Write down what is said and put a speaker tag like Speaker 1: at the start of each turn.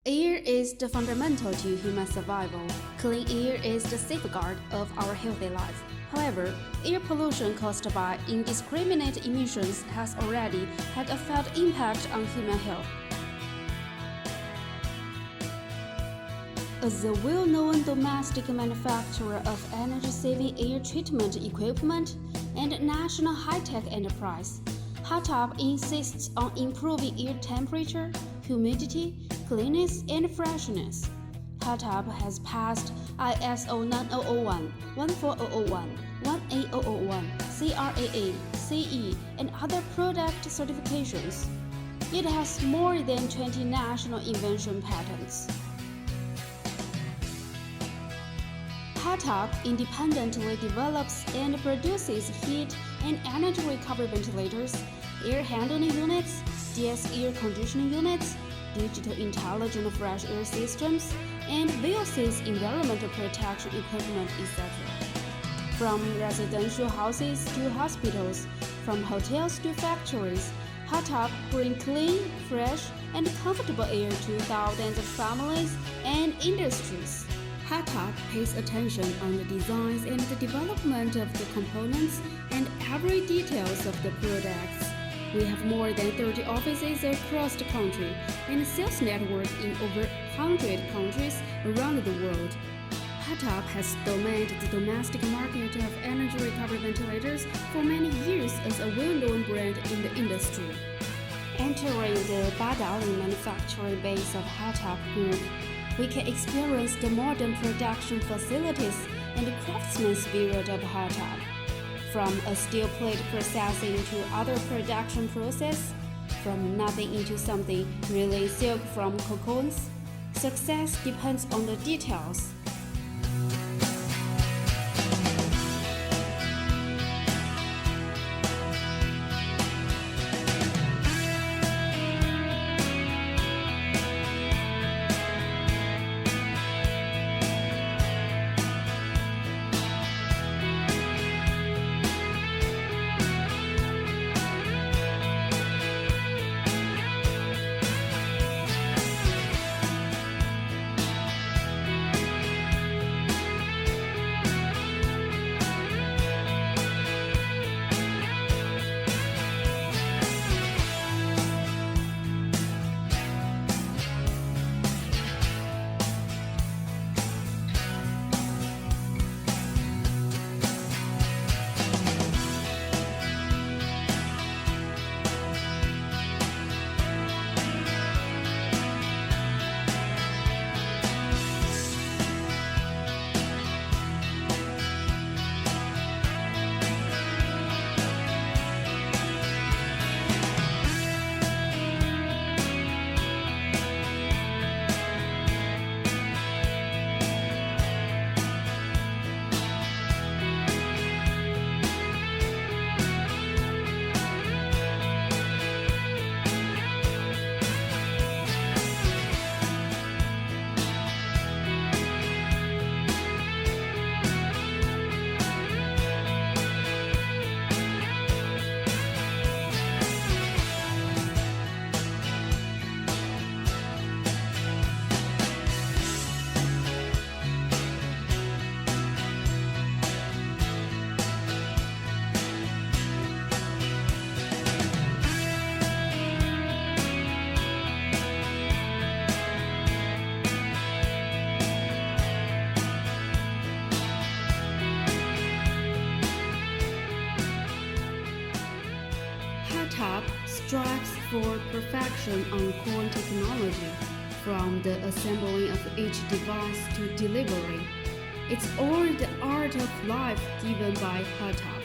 Speaker 1: Air is the fundamental to human survival. Clean air is the safeguard of our healthy life. However, air pollution caused by indiscriminate emissions has already had a felt impact on human health. As a well-known domestic manufacturer of energy-saving air treatment equipment and national high-tech enterprise, Holtop insists on improving air temperature, humidity, cleanness, and freshness. Holtop has passed ISO 9001, 14001, 18001, CRAA, CE, and other product certifications. It has more than 20 national invention patents. Holtop independently develops and produces heat and energy recovery ventilators, air handling units, DS air conditioning units, digital intelligent fresh air systems, and VOC's environmental protection equipment, etc. From residential houses to hospitals, from hotels to factories, Holtop brings clean, fresh, and comfortable air to thousands of families and industries. Holtop pays attention on the designs and the development of the components and every details of the products. We have more than 30 offices across the country and a sales network in over 100 countries around the world. Holtop has dominated the domestic market of energy recovery ventilators for many years as a well-known brand in the industry. Entering the Beijing manufacturing base of Holtop Group, we can experience the modern production facilities and the craftsman spirit of Holtop. From a steel plate processing to other production process, from nothing into something, really silk from cocoons, success depends on the details. Holtop strives for perfection on core technology, from the assembling of each device to delivery. It's all the art of life given by Holtop.